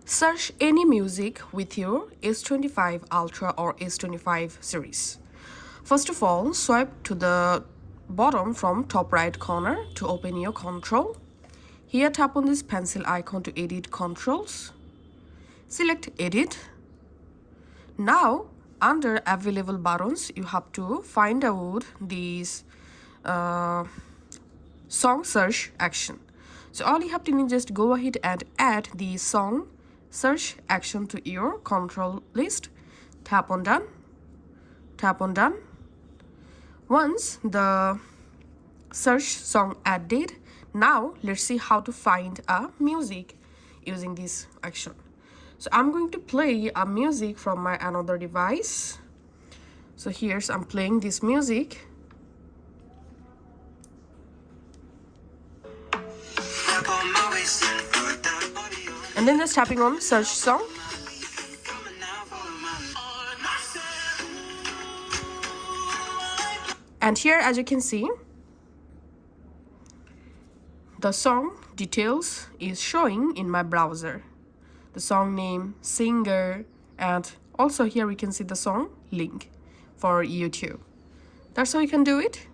Search any music with your S25 Ultra or S25 series. First of all, swipe to the bottom from top right corner to open your control. Here tap on this pencil icon to edit controls. Select edit. Now under available buttons you have to find out these song search action. So all you have to do is just go ahead and add the song search action to your control list. Tap on done. Tap on done. Once the search song added, now let's see how to find a music using this action. So I'm going to play a music from my another device. So here's I'm playing this music. And then just tapping on search song. And here, as you can see, the song details is showing in my browser. The song name, singer, and also here we can see the song link for YouTube. That's how you can do it.